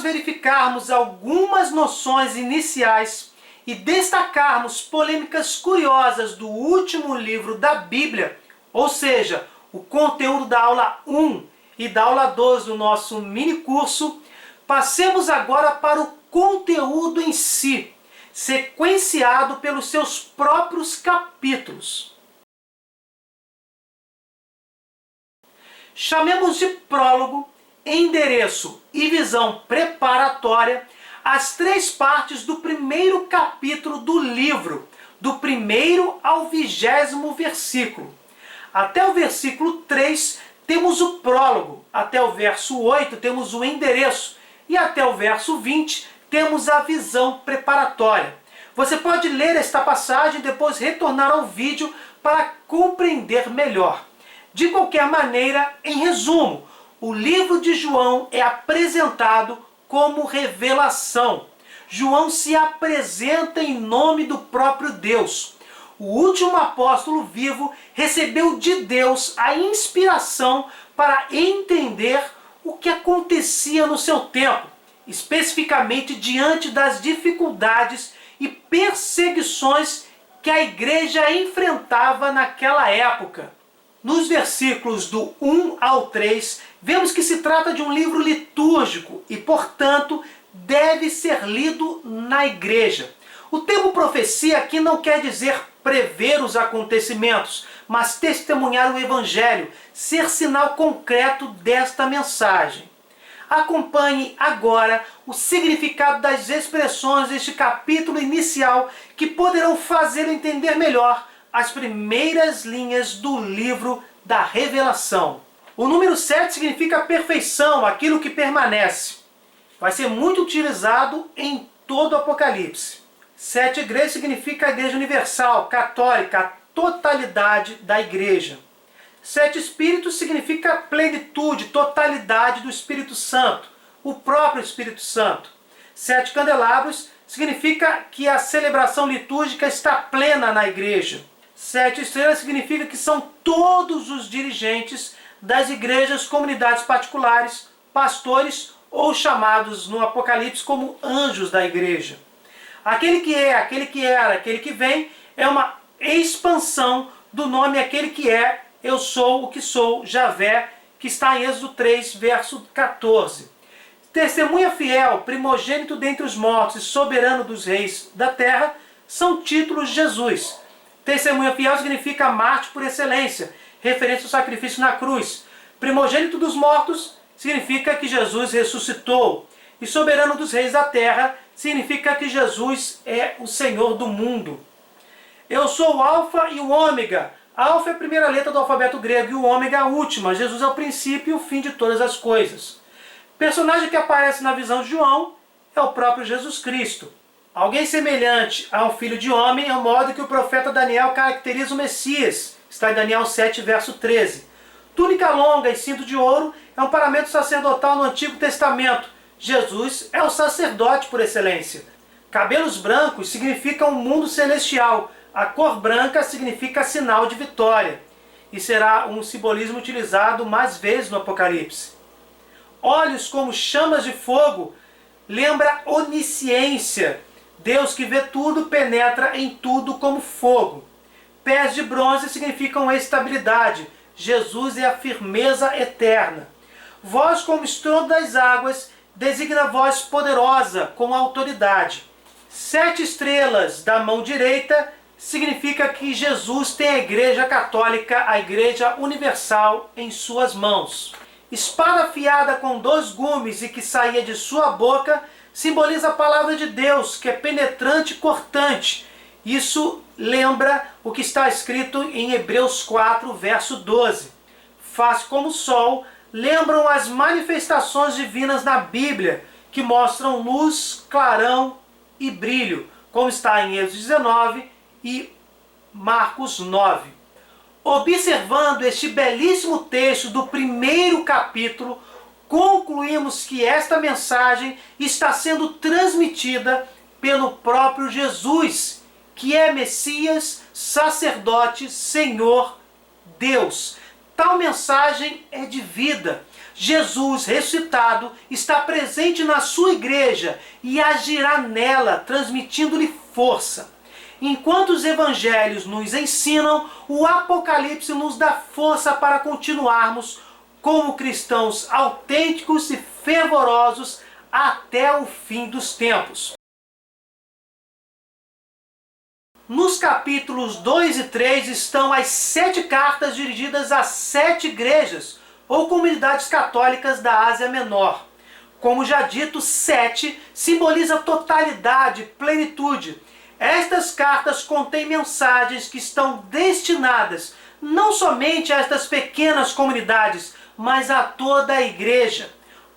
verificarmos algumas noções iniciais e destacarmos polêmicas curiosas do último livro da Bíblia, ou seja, o conteúdo da aula 1 e da aula 2 do nosso mini curso, passemos agora para o conteúdo em si, sequenciado pelos seus próprios capítulos. Chamemos de prólogo, endereço e visão preparatória as três partes do primeiro capítulo do livro, do 1º ao 20º versículo. Até o versículo 3 temos o prólogo, até o verso 8 temos o endereço e até o verso 20 temos a visão preparatória. Você pode ler esta passagem e depois retornar ao vídeo para compreender melhor. De qualquer maneira, em resumo, o livro de João é apresentado como revelação. João se apresenta em nome do próprio Deus. O último apóstolo vivo recebeu de Deus a inspiração para entender o que acontecia no seu tempo, especificamente diante das dificuldades e perseguições que a igreja enfrentava naquela época. Nos versículos do 1 ao 3, vemos que se trata de um livro litúrgico e, portanto, deve ser lido na igreja. O termo profecia aqui não quer dizer prever os acontecimentos, mas testemunhar o Evangelho, ser sinal concreto desta mensagem. Acompanhe agora o significado das expressões deste capítulo inicial que poderão fazer entender melhor as primeiras linhas do livro da Revelação. O número 7 significa perfeição, aquilo que permanece. Vai ser muito utilizado em todo o Apocalipse. 7 igrejas significa a Igreja Universal, Católica, a totalidade da Igreja. 7 Espíritos significa plenitude, totalidade do Espírito Santo, o próprio Espírito Santo. 7 candelabros significa que a celebração litúrgica está plena na igreja. 7 estrelas significa que são todos os dirigentes das igrejas, comunidades particulares, pastores ou chamados no Apocalipse como anjos da igreja. Aquele que é, aquele que era, aquele que vem é uma expansão do nome aquele que é, eu sou o que sou, Javé, que está em Êxodo 3, verso 14. Testemunha fiel, primogênito dentre os mortos e soberano dos reis da terra são títulos de Jesus. Testemunha fiel significa mártir por excelência, referência ao sacrifício na cruz. Primogênito dos mortos significa que Jesus ressuscitou. E soberano dos reis da terra significa que Jesus é o Senhor do mundo. Eu sou o Alfa e o Ômega. Alfa é a primeira letra do alfabeto grego e o Ômega a última. Jesus é o princípio e o fim de todas as coisas. O personagem que aparece na visão de João é o próprio Jesus Cristo. Alguém semelhante a um filho de homem é o modo que o profeta Daniel caracteriza o Messias. Está em Daniel 7, verso 13. Túnica longa e cinto de ouro é um paramento sacerdotal no Antigo Testamento. Jesus é o sacerdote por excelência. Cabelos brancos significam um mundo celestial. A cor branca significa sinal de vitória. E será um simbolismo utilizado mais vezes no Apocalipse. Olhos como chamas de fogo lembra onisciência. Deus que vê tudo penetra em tudo como fogo. Pés de bronze significam estabilidade. Jesus é a firmeza eterna. Voz como estrondo das águas designa voz poderosa com autoridade. 7 estrelas da mão direita significa que Jesus tem a Igreja Católica, a Igreja Universal, em suas mãos. Espada afiada com 2 gumes e que saía de sua boca simboliza a palavra de Deus, que é penetrante e cortante. Isso lembra o que está escrito em Hebreus 4, verso 12. Face como o sol lembram as manifestações divinas na Bíblia, que mostram luz, clarão e brilho, como está em Êxodo 19 e Marcos 9. Observando este belíssimo texto do primeiro capítulo, concluímos que esta mensagem está sendo transmitida pelo próprio Jesus, que é Messias, sacerdote, Senhor, Deus. Tal mensagem é de vida. Jesus ressuscitado está presente na sua igreja e agirá nela, transmitindo-lhe força. Enquanto os evangelhos nos ensinam, o Apocalipse nos dá força para continuarmos como cristãos autênticos e fervorosos até o fim dos tempos. Nos capítulos 2 e 3 estão as 7 cartas dirigidas a 7 igrejas ou comunidades católicas da Ásia Menor. Como já dito, 7 simboliza totalidade, plenitude. Estas cartas contêm mensagens que estão destinadas não somente a estas pequenas comunidades, mas a toda a igreja.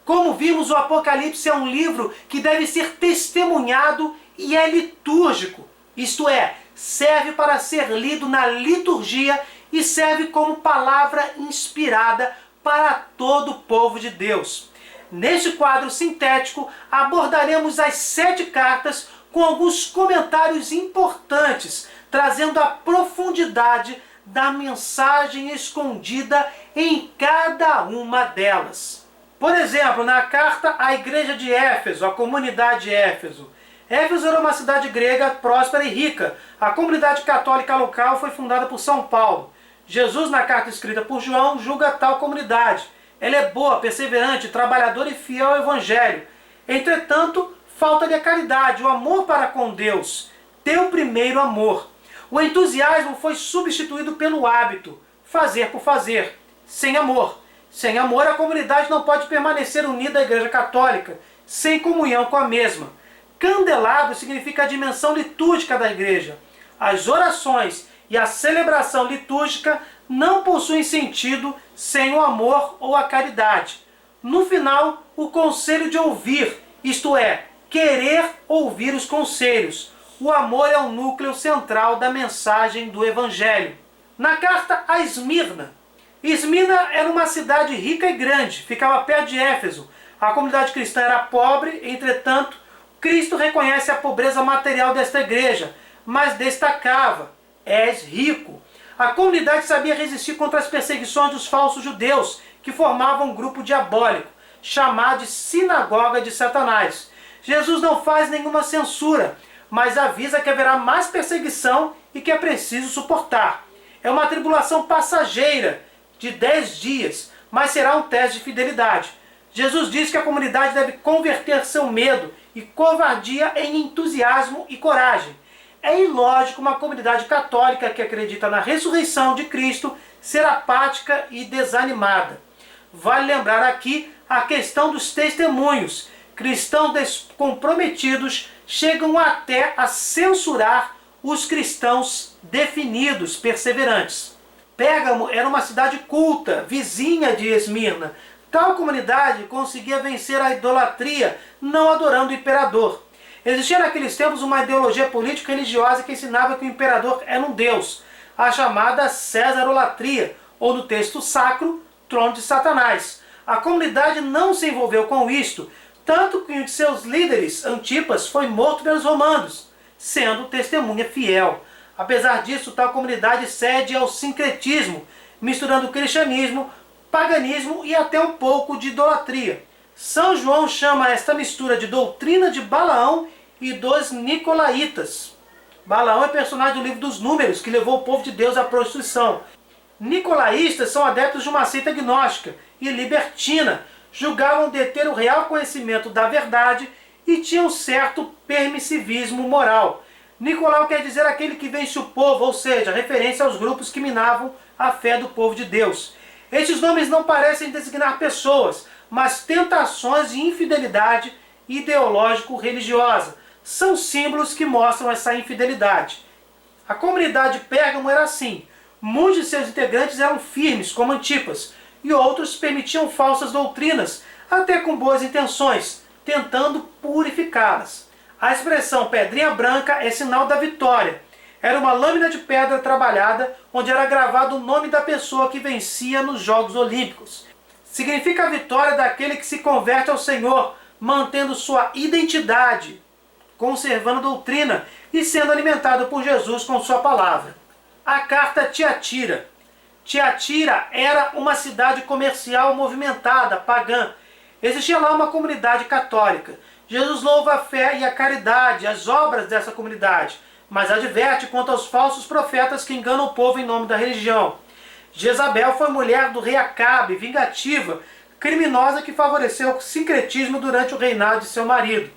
Como vimos, o Apocalipse é um livro que deve ser testemunhado e é litúrgico. Isto é, serve para ser lido na liturgia e serve como palavra inspirada para todo o povo de Deus. Neste quadro sintético, abordaremos as 7 cartas com alguns comentários importantes, trazendo a profundidade da mensagem escondida em cada uma delas. Por exemplo, na carta à igreja de Éfeso, à comunidade de Éfeso. Éfeso era uma cidade grega próspera e rica. A comunidade católica local foi fundada por São Paulo. Jesus, na carta escrita por João, julga tal comunidade. Ela é boa, perseverante, trabalhadora e fiel ao Evangelho. Entretanto, falta-lhe a caridade, o amor para com Deus, teu primeiro amor. O entusiasmo foi substituído pelo hábito, fazer por fazer, sem amor. Sem amor, a comunidade não pode permanecer unida à Igreja Católica, sem comunhão com a mesma. Candelabro significa a dimensão litúrgica da Igreja. As orações e a celebração litúrgica não possuem sentido sem o amor ou a caridade. No final, o conselho de ouvir, isto é, querer ouvir os conselhos. O amor é o núcleo central da mensagem do Evangelho. Na carta a Esmirna. Esmirna era uma cidade rica e grande, ficava perto de Éfeso. A comunidade cristã era pobre, entretanto, Cristo reconhece a pobreza material desta igreja, mas destacava: és rico. A comunidade sabia resistir contra as perseguições dos falsos judeus, que formavam um grupo diabólico, chamado de Sinagoga de Satanás. Jesus não faz nenhuma censura, mas avisa que haverá mais perseguição e que é preciso suportar. É uma tribulação passageira, de 10 dias, mas será um teste de fidelidade. Jesus diz que a comunidade deve converter seu medo e covardia em entusiasmo e coragem. É ilógico uma comunidade católica que acredita na ressurreição de Cristo ser apática e desanimada. Vale lembrar aqui a questão dos testemunhos. Cristãos descomprometidos chegam até a censurar os cristãos definidos, perseverantes. Pérgamo era uma cidade culta, vizinha de Esmirna. Tal comunidade conseguia vencer a idolatria, não adorando o imperador. Existia naqueles tempos uma ideologia política e religiosa que ensinava que o imperador era um deus, a chamada Césarolatria, ou no texto sacro, trono de Satanás. A comunidade não se envolveu com isto, tanto que um de seus líderes, Antipas, foi morto pelos romanos, sendo testemunha fiel. Apesar disso, tal comunidade cede ao sincretismo, misturando cristianismo, paganismo e até um pouco de idolatria. São João chama esta mistura de doutrina de Balaão e dos Nicolaitas. Balaão é personagem do livro dos Números, que levou o povo de Deus à prostituição. Nicolaístas são adeptos de uma seita gnóstica e libertina, julgavam deter o real conhecimento da verdade e tinham certo permissivismo moral. Nicolau quer dizer aquele que vence o povo, ou seja, referência aos grupos que minavam a fé do povo de Deus. Estes nomes não parecem designar pessoas, mas tentações de infidelidade ideológico-religiosa. São símbolos que mostram essa infidelidade. A comunidade de Pérgamo era assim. Muitos de seus integrantes eram firmes, como Antipas, e outros permitiam falsas doutrinas, até com boas intenções, tentando purificá-las. A expressão pedrinha branca é sinal da vitória. Era uma lâmina de pedra trabalhada, onde era gravado o nome da pessoa que vencia nos Jogos Olímpicos. Significa a vitória daquele que se converte ao Senhor, mantendo sua identidade, conservando a doutrina e sendo alimentado por Jesus com sua palavra. A carta a Tiatira. Tiatira era uma cidade comercial movimentada, pagã. Existia lá uma comunidade católica. Jesus louva a fé e a caridade, as obras dessa comunidade, mas adverte quanto aos falsos profetas que enganam o povo em nome da religião. Jezabel foi mulher do rei Acabe, vingativa, criminosa que favoreceu o sincretismo durante o reinado de seu marido.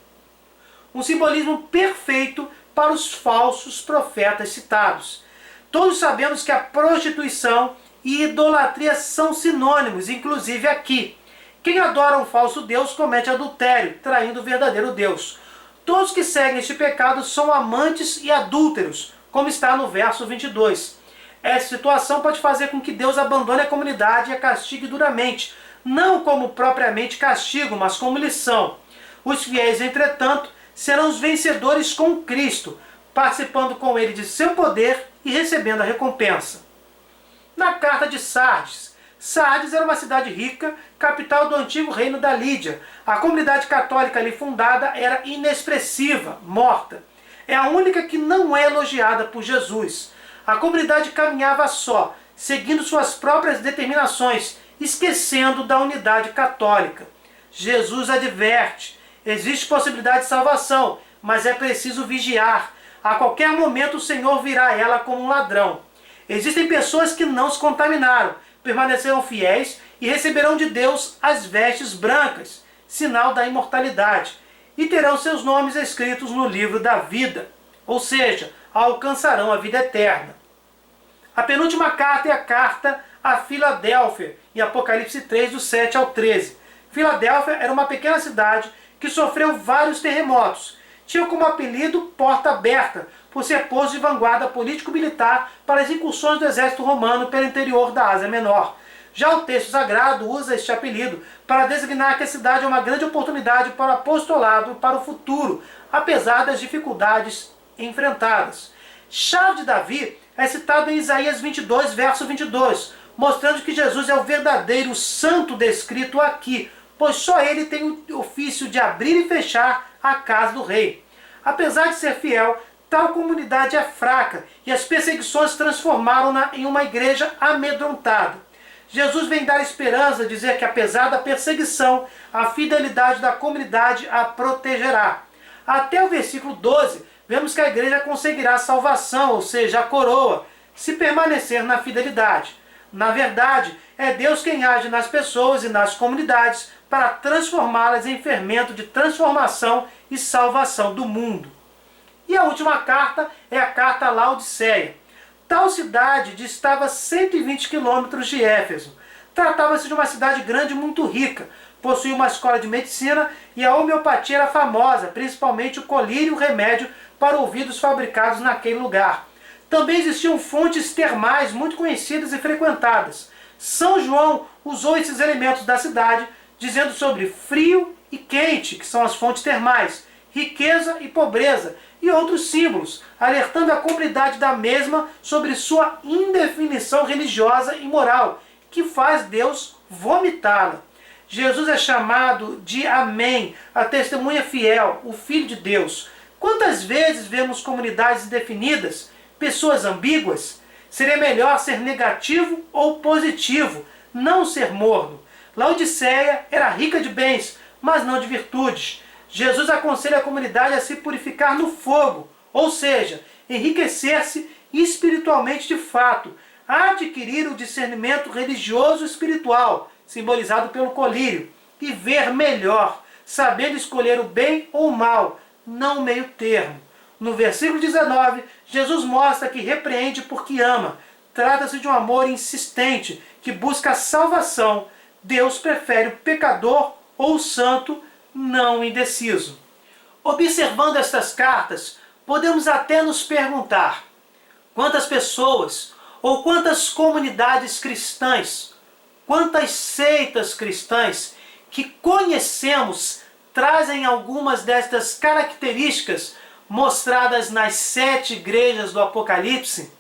Um simbolismo perfeito para os falsos profetas citados. Todos sabemos que a prostituição e idolatria são sinônimos, inclusive aqui. Quem adora um falso Deus comete adultério, traindo o verdadeiro Deus. Todos que seguem este pecado são amantes e adúlteros, como está no verso 22. Essa situação pode fazer com que Deus abandone a comunidade e a castigue duramente, não como propriamente castigo, mas como lição. Os fiéis, entretanto, serão os vencedores com Cristo, participando com ele de seu poder e recebendo a recompensa. Na carta de Sardes. Sardes era uma cidade rica, capital do antigo reino da Lídia. A comunidade católica ali fundada era inexpressiva, morta. É a única que não é elogiada por Jesus. A comunidade caminhava só, seguindo suas próprias determinações, esquecendo da unidade católica. Jesus adverte: existe possibilidade de salvação, mas é preciso vigiar. A qualquer momento o Senhor virá a ela como um ladrão. Existem pessoas que não se contaminaram, permanecerão fiéis e receberão de Deus as vestes brancas, sinal da imortalidade, e terão seus nomes escritos no livro da vida, ou seja, alcançarão a vida eterna. A penúltima carta é a carta a Filadélfia, em Apocalipse 3, do 7 ao 13. Filadélfia era uma pequena cidade que sofreu vários terremotos. Tinha como apelido Porta Aberta, por ser posto de vanguarda político-militar para as incursões do exército romano pelo interior da Ásia Menor. Já o texto sagrado usa este apelido para designar que a cidade é uma grande oportunidade para o apostolado para o futuro, apesar das dificuldades enfrentadas. Chave de Davi é citado em Isaías 22, verso 22, mostrando que Jesus é o verdadeiro santo descrito aqui, pois só ele tem o ofício de abrir e fechar a casa do rei. Apesar de ser fiel, tal comunidade é fraca e as perseguições transformaram-na em uma igreja amedrontada. Jesus vem dar esperança, dizer que apesar da perseguição, a fidelidade da comunidade a protegerá. Até o versículo 12, vemos que a igreja conseguirá a salvação, ou seja, a coroa, se permanecer na fidelidade. Na verdade, é Deus quem age nas pessoas e nas comunidades para transformá-las em fermento de transformação e salvação do mundo. E a última carta é a carta a Laodiceia. Tal cidade distava 120 quilômetros de Éfeso. Tratava-se de uma cidade grande e muito rica. Possuía uma escola de medicina e a homeopatia era famosa, principalmente o colírio e o remédio para ouvidos fabricados naquele lugar. Também existiam fontes termais muito conhecidas e frequentadas. São João usou esses elementos da cidade, dizendo sobre frio e quente, que são as fontes termais, riqueza e pobreza, e outros símbolos, alertando a comunidade da mesma sobre sua indefinição religiosa e moral, que faz Deus vomitá-la. Jesus é chamado de Amém, a testemunha fiel, o Filho de Deus. Quantas vezes vemos comunidades indefinidas, pessoas ambíguas? Seria melhor ser negativo ou positivo, não ser morno. Laodiceia era rica de bens, mas não de virtudes. Jesus aconselha a comunidade a se purificar no fogo, ou seja, enriquecer-se espiritualmente de fato, adquirir o discernimento religioso e espiritual, simbolizado pelo colírio, e ver melhor, sabendo escolher o bem ou o mal, não o meio termo. No versículo 19, Jesus mostra que repreende porque ama. Trata-se de um amor insistente, que busca a salvação. Deus prefere o pecador ou o santo, não indeciso. Observando estas cartas, podemos até nos perguntar: quantas pessoas ou quantas comunidades cristãs, quantas seitas cristãs que conhecemos trazem algumas destas características mostradas nas 7 igrejas do Apocalipse?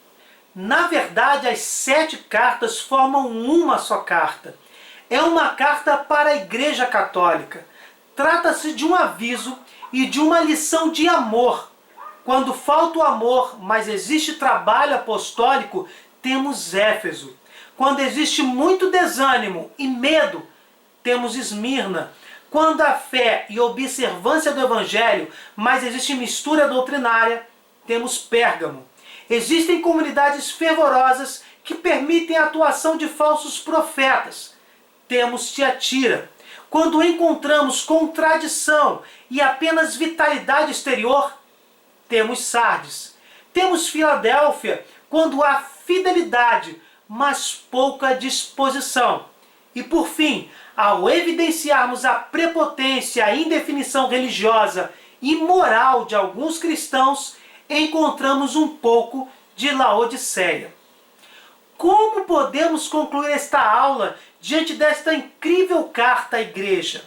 Na verdade, as 7 cartas formam uma só carta. É uma carta para a Igreja Católica. Trata-se de um aviso e de uma lição de amor. Quando falta o amor, mas existe trabalho apostólico, temos Éfeso. Quando existe muito desânimo e medo, temos Esmirna. Quando há fé e observância do Evangelho, mas existe mistura doutrinária, temos Pérgamo. Existem comunidades fervorosas que permitem a atuação de falsos profetas. Temos Tiatira. Quando encontramos contradição e apenas vitalidade exterior, temos Sardes. Temos Filadélfia, quando há fidelidade, mas pouca disposição. E por fim, ao evidenciarmos a prepotência, a indefinição religiosa e moral de alguns cristãos, encontramos um pouco de Laodiceia. Como podemos concluir esta aula diante desta incrível carta à igreja?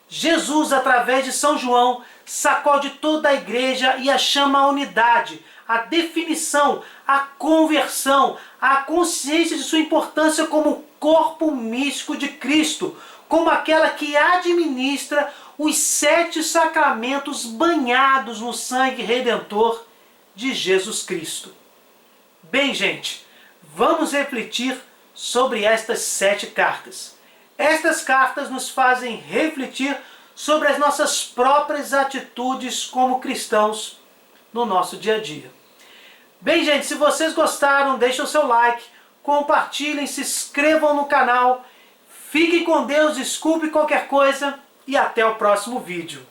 Jesus, através de São João, sacode toda a igreja e a chama à unidade, à definição, à conversão, à consciência de sua importância como corpo místico de Cristo, como aquela que administra os 7 sacramentos banhados no sangue redentor de Jesus Cristo. Bem, gente, vamos refletir sobre estas 7 cartas. Estas cartas nos fazem refletir sobre as nossas próprias atitudes como cristãos no nosso dia a dia. Bem, gente, se vocês gostaram, deixem o seu like, compartilhem, se inscrevam no canal. Fiquem com Deus, desculpe qualquer coisa e até o próximo vídeo.